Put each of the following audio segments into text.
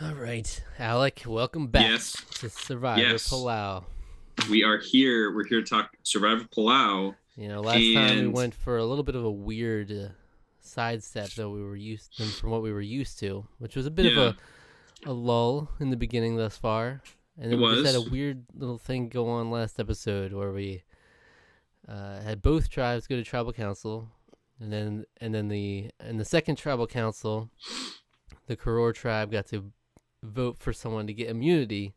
All right, Alec, welcome back Yes, to Survivor yes. Palau. We are here. We're here to talk Survivor Palau. Last time we And went for a little bit of a weird sidestep that we were used than from what we were used to, which was a bit of yeah, a lull in the beginning thus far, and it then we just had a was. weird little thing go on last episode where we had both tribes go to tribal council, and then the in the second tribal council, the Karor tribe got to vote for someone to get immunity,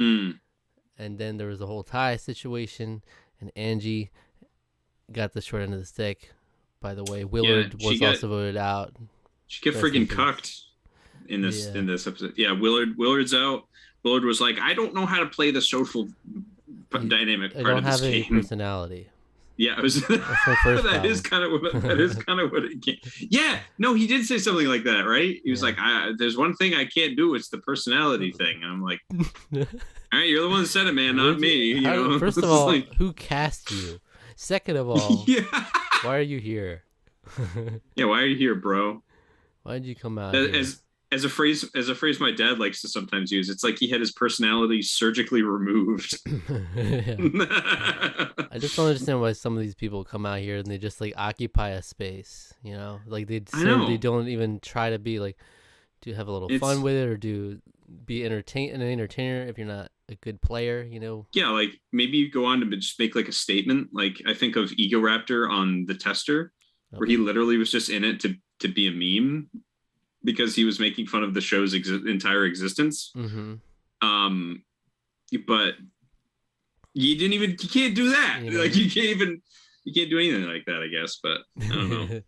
Mm, and then there was a whole tie situation, and Angie got the short end of the stick. By the way, yeah, Willard was also voted out. she got Rest in friggin' peace. cucked in this Yeah, in this episode. Yeah, Willard's out. Willard was like, I don't know how to play the social dynamic I part don't of this have a game. personality. Yeah, it was That's my first that is problem. kind of what it came. Yeah, no, he did say something like that, right? He was Yeah. like, "There's one thing I can't do. It's the personality thing." And I'm like, "All right, you're the one that said it, man, not me." You know, First of it's all, like, who cast you? Second of all, yeah, why are you here? yeah. Why are you here, bro? Why did you come out here? As a phrase my dad likes to sometimes use. It's like he had his personality surgically removed. Yeah. I I just don't understand why some of these people come out here and they just like occupy a space, Like they know don't even try to be like do have a little fun it's with it or do be an entertainer if you're not a good player. yeah, like maybe you go on to just make like a statement. Like I think of Ego Raptor on the Tester, where he Okay. literally was just in it to be a meme because he was making fun of the show's entire existence. Mm-hmm. Um, but you can't do that. You Like know, you can't do anything like that, I guess. But I don't know.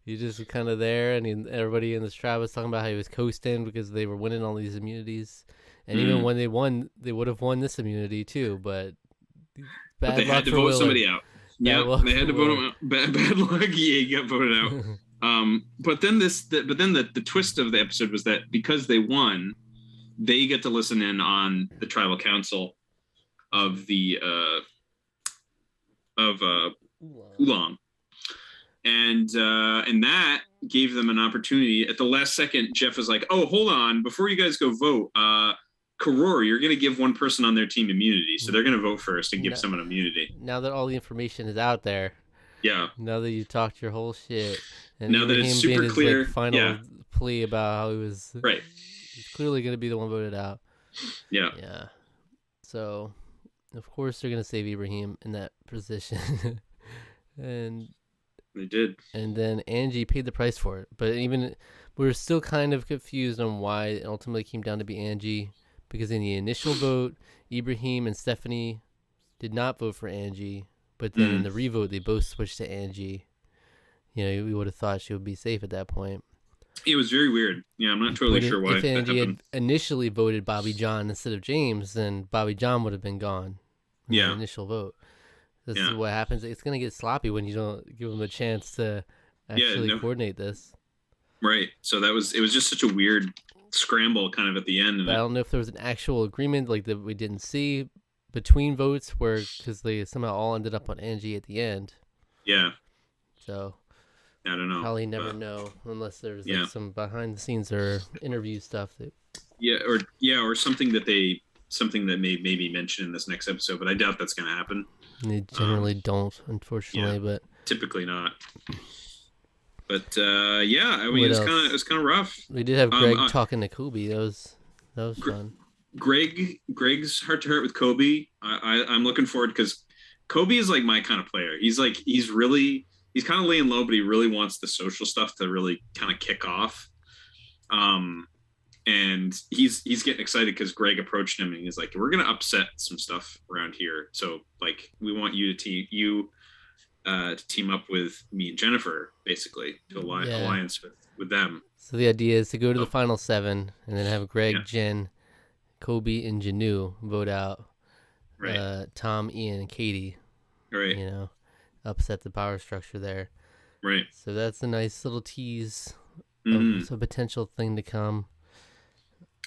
he's just kind of there, and everybody in this tribe was talking about how he was coasting because they were winning all these immunities, and even Mm. when they won, they would have won this immunity too. But But they bad had luck to for vote Willard. somebody out. Bad Yep, luck they had for to vote Willard. him out. Bad luck. Yeah, he got voted out. But then the twist of the episode was that because they won, they get to listen in on the tribal council of the of Ulong, and that gave them an opportunity. At the last second, Jeff was like, "Oh, hold on, before you guys go vote, Karor, you're going to give one person on their team immunity, so they're going to vote first and give now, someone immunity." now that all the information is out there, Yeah. now that you talked your whole shit, and Now that it's Ibrahim being super his like clear, yeah, final plea about how right, he's clearly gonna be the one voted out. yeah, Yeah. So, of course they're gonna save Ibrahim in that position, and they did. then Angie paid the price for it. But even we were still kind of confused on why it ultimately came down to be Angie, because in the initial vote, Ibrahim and Stephanie did not vote for Angie, but then in the revote they both switched to Angie. We would have thought she would be safe at that point. It was very weird. Yeah, I'm not totally But sure why if that Angie happened. had initially voted Bobby John instead of James, then Bobby John would have been gone in the Yeah, initial vote. This is yeah, what happens. It's going to get sloppy when you don't give them a chance to yeah. actually No, coordinate this. right. So it was just such a weird scramble kind of at the end, and But I don't know if there was an actual agreement like that we didn't see between votes where because they somehow all ended up on Angie at the end. yeah, So I don't know. probably never know unless there's Yeah, like some behind the scenes or interview stuff that or something that maybe mentioned in this next episode, but I doubt that's going to happen. they Um, generally don't, yeah, unfortunately. But typically not. But yeah, I mean, what it else? was kind of rough. We did have Um, Greg uh, talking to Kobe. That was Gr- fun. Greg's heart to heart with Kobe. I'm looking forward because Kobe is like my kind of player. He's kind of laying low, but he really wants the social stuff to really kind of kick off. Um, and he's getting excited because Greg approached him and he's like, "We're gonna upset some stuff around here. So like, we want you to team up with me and Jennifer, basically, to Yeah. alliance with them." So the idea is to go to the So final seven and then have Greg, yeah, Jen, Kobe, and Janu vote out right, Tom, Ian, and Katie. right, You know, upset the power structure there. right. So that's a nice little tease Mm-hmm. of a potential thing to come.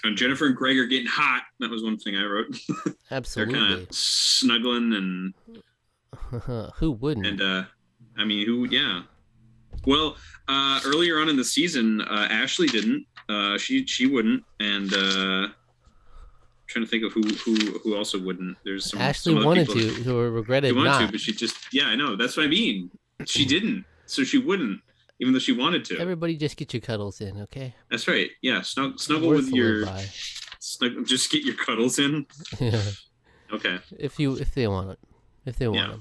And Jennifer and Greg are getting hot. That was one thing I wrote. They're kind Absolutely. of snuggling Who wouldn't? and I mean, who? Yeah. Well, earlier on in the season, Ashley didn't. She wouldn't, and trying to think of who also wouldn't. There's Ashley some other wanted people to, or she regretted wanted to, not. but she just I know that's what I mean. She didn't, so she wouldn't, even though she wanted to. Everybody just get your cuddles in, okay? That's right. Yeah, snuggle Words with to live your by. just get your cuddles in. Yeah. Okay. If they want it. If they want Yeah. them.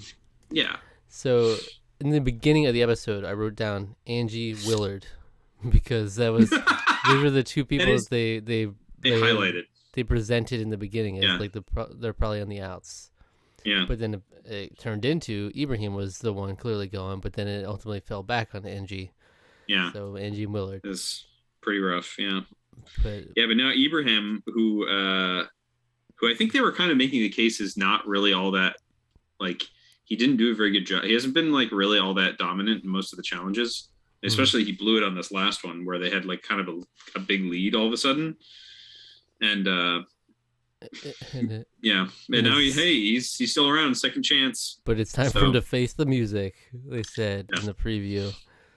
Yeah. So in the beginning of the episode, I wrote down Angie Willard because those were the two people is, that they highlighted. They presented in the beginning as Yeah. like they're probably on the outs. Yeah. But then it turned into Ibrahim was the one clearly going, but then it ultimately fell back on Angie. Yeah. So Angie Willard. It's pretty rough. Yeah. But now Ibrahim, who I think they were kind of making the case is not really all that, like, he didn't do a very good job. He hasn't been like really all that dominant in most of the challenges. Especially he blew it on this last one where they had like kind of a big lead all of a sudden. And yeah. And now he's still around, second chance. But it's time for him to face the music, they said in the preview.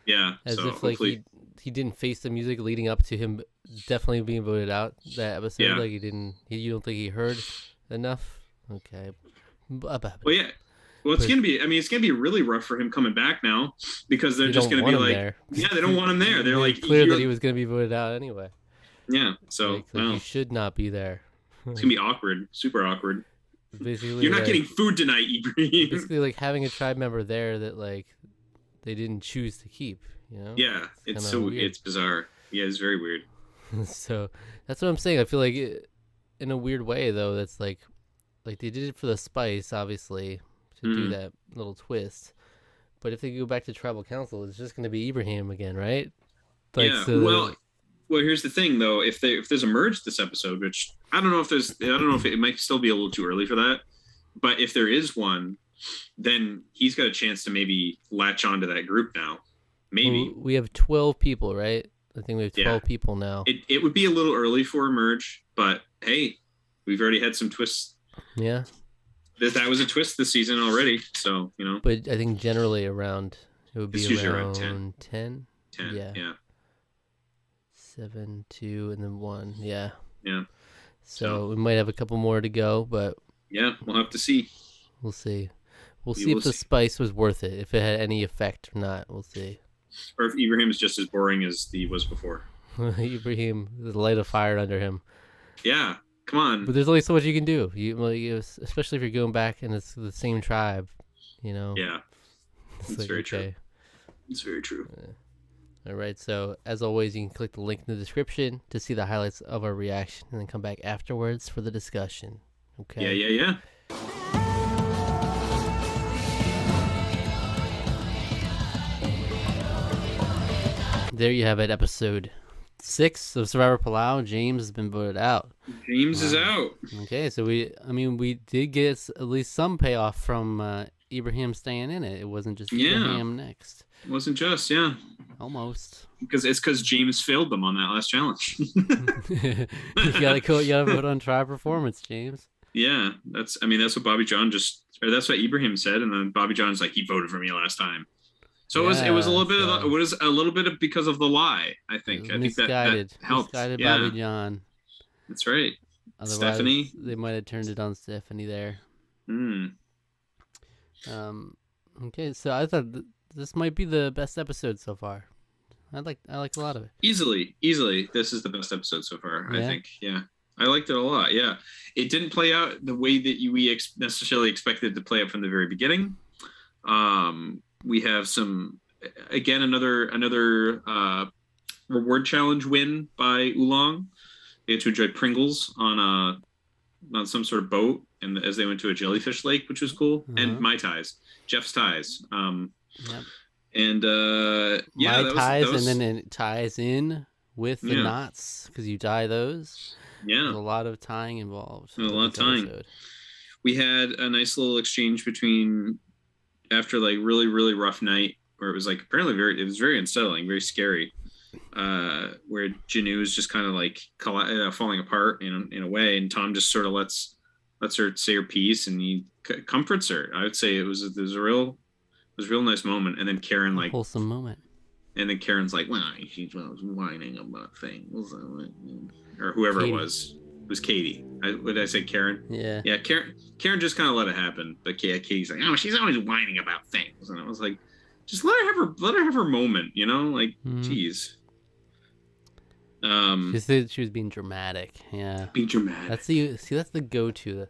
Yeah. As so if like he didn't face the music leading up to him definitely being voted out that episode. Yeah. Like you don't think he heard enough? Okay. Well, yeah. Well, it's gonna be really rough for him coming back now because they're just gonna be like, they don't want him there. They're like, clear that he was gonna be voted out anyway. Yeah, so like you should not be there. It's gonna be awkward, super awkward. Basically, you're not getting food tonight, Ibrahim. Basically, like having a tribe member there that like they didn't choose to keep. You know? Yeah, it's so weird. It's bizarre. Yeah, it's very weird. So that's what I'm saying. I feel like in a weird way though, that's like they did it for the spice, obviously. To do that little twist, but if they go back to tribal council, it's just going to be Ibrahim again, right? Like, yeah. So well, here's the thing though. If there's a merge this episode, which I don't know if it might still be a little too early for that, but if there is one, then he's got a chance to maybe latch onto that group now. Maybe we have 12 people, right? I think we have 12 people now. It would be a little early for a merge, but hey, we've already had some twists. Yeah. That was a twist this season already, so you know. But I think generally it would be around 10. 10. Yeah. 7, 2, and then 1. Yeah. Yeah. So we might have a couple more to go, but yeah, we'll have to see. We'll see. We'll see if the spice was worth it, if it had any effect or not. We'll see. Or if Ibrahim is just as boring as he was before. Ibrahim, the light of fire under him. Yeah. Come on. But there's only so much you can do. Especially if you're going back and it's the same tribe, you know. Yeah. It's very true. It's very true. All right. So as always, you can click the link in the description to see the highlights of our reaction, and then come back afterwards for the discussion. Okay. Yeah. There you have it. Episode 6 of Survivor Palau. James has been voted out. James is out. Okay, so we did get at least some payoff from Ibrahim staying in it. It wasn't just Ibrahim next. It wasn't just, almost. Because James failed them on that last challenge. You gotta vote on tribe performance, James. Yeah, that's what Bobby John that's what Ibrahim said, and then Bobby John's like, he voted for me last time. So it was a little bit of because of the lie. I think that helped. Misguided Bobby John. That's right. Otherwise, Stephanie. They might have turned it on Stephanie there. Okay, so I thought this might be the best episode so far. I like a lot of it. Easily, this is the best episode so far. Yeah. I think. Yeah, I liked it a lot. Yeah, it didn't play out the way that we necessarily expected it to play out from the very beginning. We have another reward challenge win by Ulong. They had to enjoy Pringles on some sort of boat, and as they went to a jellyfish lake, which was cool, and my ties, Jeff's ties. Yep. And my ties, and then it ties in with the knots because you tie those. Yeah, there's a lot of tying involved. A lot of tying. Episode. We had a nice little exchange after like really, really rough night where it was like apparently it was very unsettling, very scary. Where Janu is just kind of like falling apart in a way, and Tom just sort of lets her say her piece, and he comforts her. I would say it was a real nice moment. And then Karen, like, wholesome moment. And then Karen's like, well, she was whining about things, or whoever Katie. It was Katie. What did I say, Karen? Yeah. Yeah, Karen just kind of let it happen. But Katie's like, oh, she's always whining about things, and I was like, just let her have her moment, like, geez. She said she was being dramatic. Yeah. Being dramatic. That's the go-to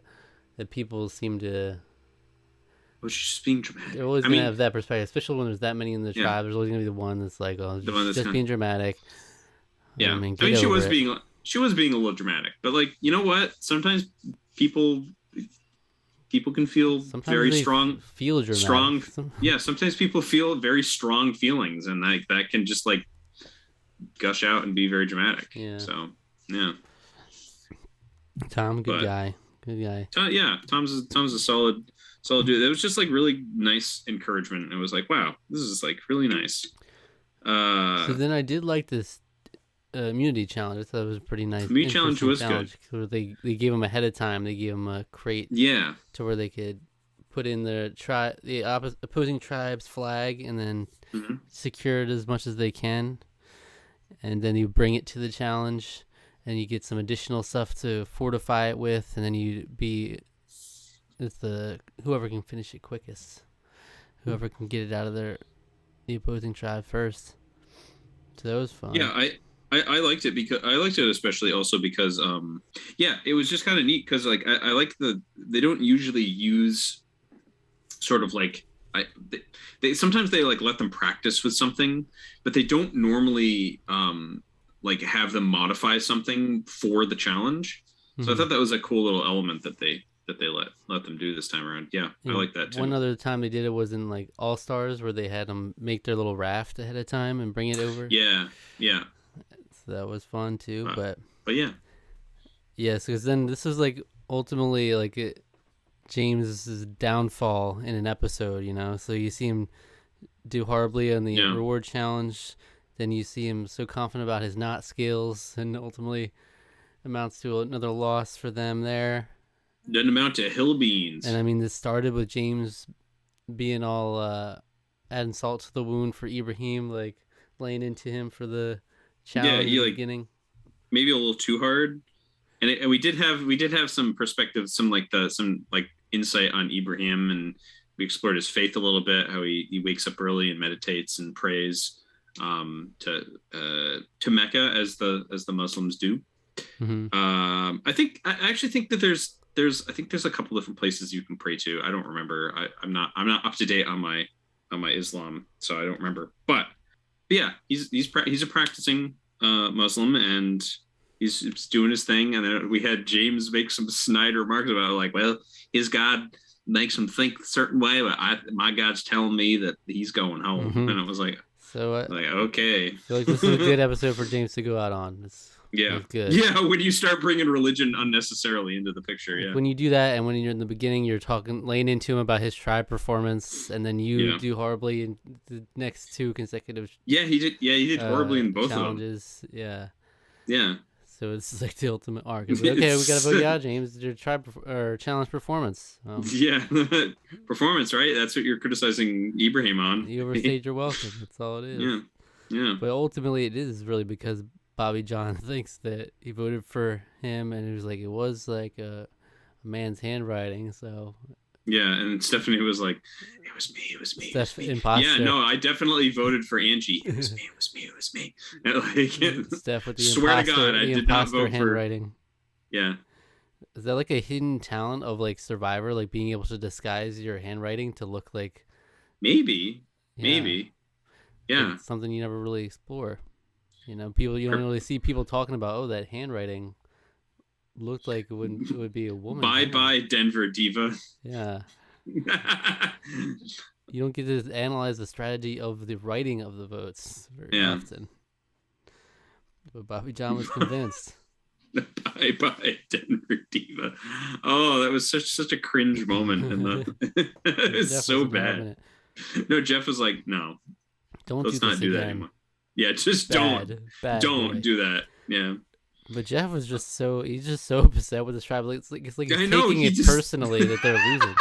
that people seem to. Well, she's just being dramatic. They're always gonna have that perspective, especially when there's that many in the tribe. There's always gonna be the one that's like, oh, just being dramatic. Yeah, I mean, she was being a little dramatic, but like, you know what? Sometimes people can feel very strong. Feel dramatic. Yeah, sometimes people feel very strong feelings, and that can just like gush out and be very dramatic. Yeah. So yeah. Tom, good guy. Tom's a solid dude. It was just like really nice encouragement. It was like, wow, this is like really nice. So then I did like this immunity challenge. I thought it was pretty nice. Immunity challenge was good. Where they gave them ahead of time. They gave them a crate. Yeah. To where they could put in the opposing tribe's flag and then secure it as much as they can, and then you bring it to the challenge, and you get some additional stuff to fortify it with, and then it's whoever can finish it quickest, whoever can get it out of the opposing tribe first. So that was fun. Yeah, I liked it because I liked it especially also because it was just kind of neat because like I like they don't usually use sort of like they sometimes they like let them practice with something, but they don't normally like have them modify something for the challenge. So I thought that was a cool little element that they let them do this time around. Yeah, I like that too. One other time they did it was in like All Stars, where they had them make their little raft ahead of time and bring it over. Yeah. So that was fun too. But yeah. Yes, because then this was like ultimately like James's downfall in an episode, So you see him do horribly on the reward challenge. Then you see him so confident about his not skills, and ultimately amounts to another loss for them there. Doesn't amount to hill beans. And I mean, this started with James being all adding salt to the wound for Ibrahim, like laying into him for the challenge in the beginning. Maybe a little too hard. And we did have some perspective, some insight on Ibrahim, and we explored his faith a little bit, how he wakes up early and meditates and prays to Mecca as the Muslims do. I actually think that there's a couple different places you can pray to. I don't remember. I'm not up to date on my Islam, so I don't remember. But yeah, he's a practicing Muslim, and he's doing his thing. And then we had James make some snide remarks about like, well, his God makes him think a certain way, but my God's telling me that he's going home. And it was like, okay. I feel like this is a good episode for James to go out on. It's good. Yeah, when you start bringing religion unnecessarily into the picture, yeah. When you do that, and when you're in the beginning, you're laying into him about his tribe performance, and then you do horribly in the next two consecutive. Yeah, he did. Yeah, he did horribly in both challenges. Of them. Yeah. So it's like the ultimate arc. It's like, okay, we gotta vote you out, James. It's your tribe or challenge performance. Yeah, performance, right? That's what you're criticizing Ibrahim on. You overstayed your welcome. That's all it is. Yeah. But ultimately, it is really because Bobby John thinks that he voted for him, and it was like a man's handwriting. So yeah, and Stephanie was like, "It was me. Impostor. Yeah, no, I definitely voted for Angie. It was me. And like, Steph with the swear to God, I did not vote handwriting. Yeah. Is that like a hidden talent of like Survivor, like being able to disguise your handwriting to look like? Maybe. Yeah. It's something you never really explore. You don't really see people talking about, that handwriting looked like it would be a woman. Bye, Denver diva. Yeah. You don't get to analyze the strategy of the writing of the votes very often. But Bobby John was convinced. Bye, Denver diva. Oh, that was such a cringe moment. It was so bad. No, Jeff was like, no. Let's not do that anymore. Yeah, just don't do that. Yeah. But Jeff was he's just so upset with his tribe. It's like he's taking it personally that they're losing.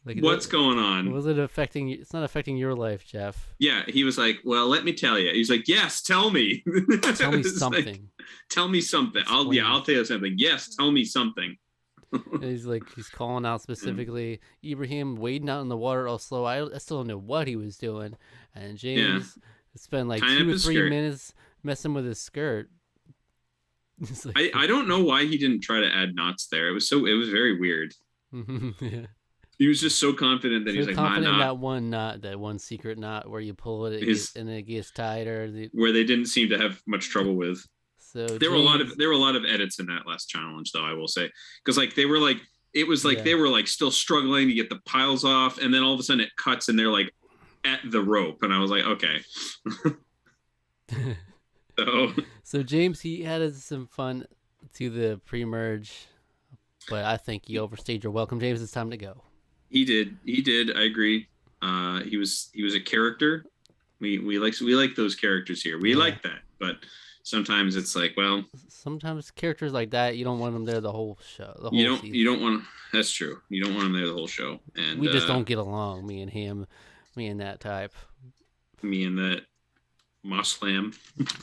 Like, what's going it on? wasn't affecting. It's not affecting your life, Jeff. Yeah, he was like, well, let me tell you. He's like, yes, tell me. Tell me It's like, something. tell me something. I'll tell you something. Yes, tell me something. And he's calling out specifically Ibrahim wading out in the water all slow. I still don't know what he was doing. And James spent like Tying 2 up or his 3 skirt. minutes messing with his skirt. Like, I don't know why he didn't try to add knots there. It was very weird. Yeah. He was just so confident that So he's like, confident in not that one knot, that one secret knot where you pull it and it gets tighter. where they didn't seem to have much trouble with. So There were a lot of edits in that last challenge, though, I will say, because like they were like, it was like they were like still struggling to get the piles off, and then all of a sudden it cuts and they're like at the rope, and I was like, okay. So James, he had some fun to the pre-merge, but I think you overstayed your welcome, James. It's time to go. He did. I agree. He was a character. We like those characters here. We like that, but sometimes it's like, well, sometimes characters like that, you don't want them there the whole show. You don't want. That's true. You don't want them there the whole show, and we just don't get along. Me and him, me and that type. Me and that Moss Lamb.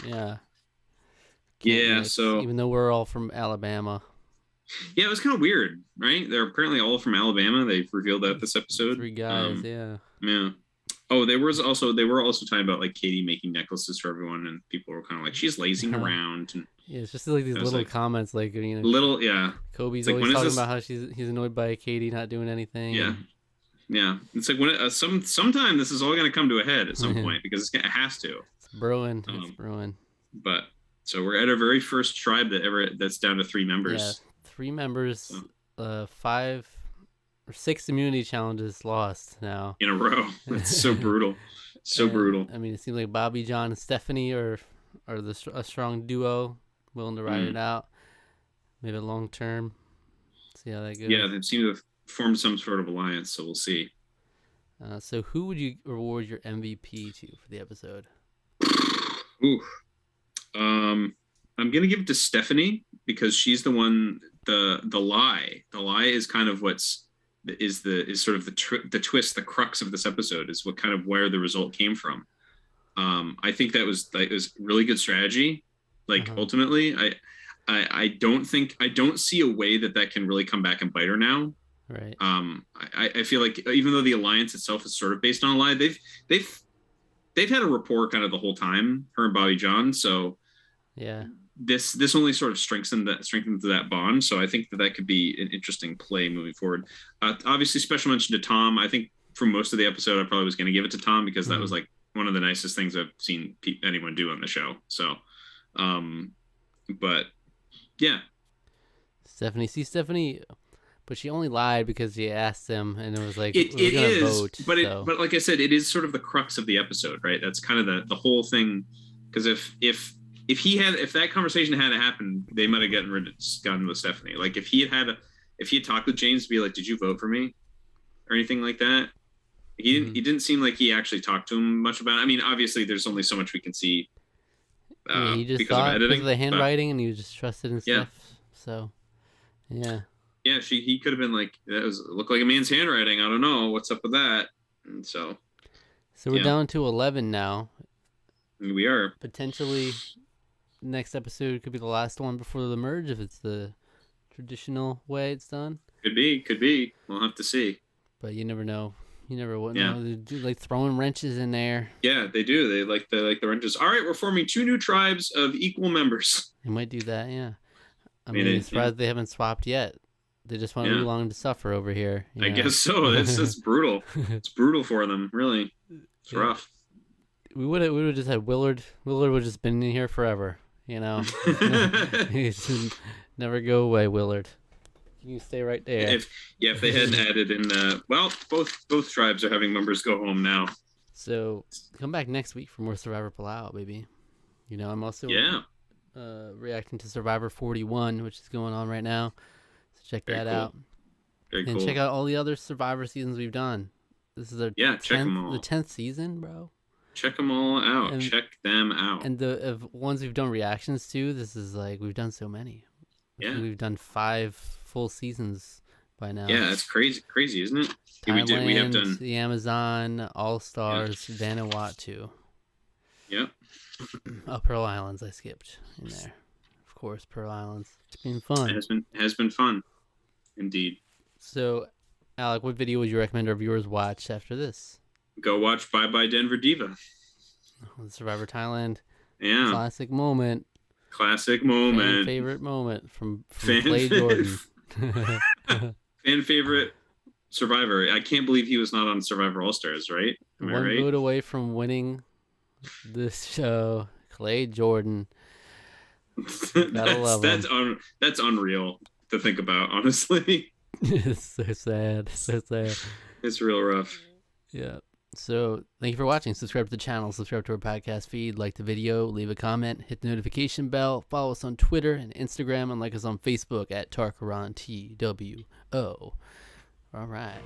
Yeah. So even though we're all from Alabama. Yeah, it was kind of weird, right? They're apparently all from Alabama. They've revealed that this episode. 3 guys, yeah. Oh, they were also talking about like Katie making necklaces for everyone, and people were kind of like, she's lazing around. And yeah, it's just like these little comments, like, you know, little, yeah. Kobe's like, always talking about how he's annoyed by Katie not doing anything. Yeah, yeah. It's like when sometime this is all going to come to a head at some point because it has to. It's brewing. It's brewing. But so we're at our very first tribe that's down to 3 members. Yeah. 3 members, 5 or 6 immunity challenges lost now in a row. It's so brutal, brutal. I mean, it seems like Bobby, John, and Stephanie are a strong duo, willing to ride it out, maybe long term. See how that goes. Yeah, they seem to have formed some sort of alliance, so we'll see. So, who would you reward your MVP to for the episode? Ooh, I'm gonna give it to Stephanie because she's the one. The lie is kind of is sort of the twist, the crux of this episode is what kind of where the result came from. I think that was really good strategy. Like ultimately, I don't see a way that can really come back and bite her now. Right. I feel like even though the alliance itself is sort of based on a lie, they've had a rapport kind of the whole time, her and Bobby John. So yeah. This only sort of strengthens that bond, so I think that could be an interesting play moving forward. Obviously, special mention to Tom. I think for most of the episode, I probably was going to give it to Tom because that was like one of the nicest things I've seen anyone do on the show. So, but yeah, Stephanie, but she only lied because she asked him, and it was like it is. Vote, but like I said, it is sort of the crux of the episode, right? That's kind of the whole thing. Because if that conversation had happened, they might have gotten with Stephanie. Like if he had talked with James to be like, did you vote for me or anything like that? He didn't seem like he actually talked to him much about it. I mean, obviously there's only so much we can see he just because of editing, because of the handwriting, and he was just trusted and stuff. So yeah, he could have been like, looked like a man's handwriting. I don't know what's up with that. And so we're down to 11 now. We are potentially next episode could be the last one before the merge if it's the traditional way it's done. Could be. We'll have to see. But you never know. You never know. They do like throwing wrenches in there. Yeah, they do. They like the wrenches. All right, we're forming 2 new tribes of equal members. They might do that. Yeah. I mean, it's surprised they haven't swapped yet. They just want Ulong to suffer over here. I guess so. It's brutal. It's brutal for them. Really, it's rough. We would just had Willard. Willard would have just been in here forever. You know, he should never go away. Willard, you stay right there. If they hadn't added in, both tribes are having members go home now. So come back next week for more Survivor Palau, baby. You know, I'm also reacting to Survivor 41, which is going on right now. So check that out. Very and cool. check out all the other Survivor seasons we've done. This is our check them all. The 10th season, bro. Check them all out. Check them out. And the ones we've done reactions to, this is like we've done so many. Yeah, we've done 5 full seasons by now. Yeah, that's crazy, isn't it? Thailand, We have done the Amazon, All Stars, Vanuatu. Yep. Pearl Islands I skipped in there. Of course, Pearl Islands. It's been fun. It has been fun. Indeed. So, Alec, what video would you recommend our viewers watch after this? Go watch Bye Bye Denver Diva. Survivor Thailand. Yeah. Classic moment. Fan favorite moment from Clay Jordan. Fan favorite Survivor. I can't believe he was not on Survivor All Stars, right? Am I One right? vote away from winning this show. Clay Jordan. That's unreal to think about, honestly. It's so sad. It's real rough. Yeah. So thank you for watching. Subscribe to the channel, subscribe to our podcast feed, like the video, leave a comment, hit the notification bell, follow us on Twitter and Instagram, and like us on Facebook at Tarqaron TWO. All right.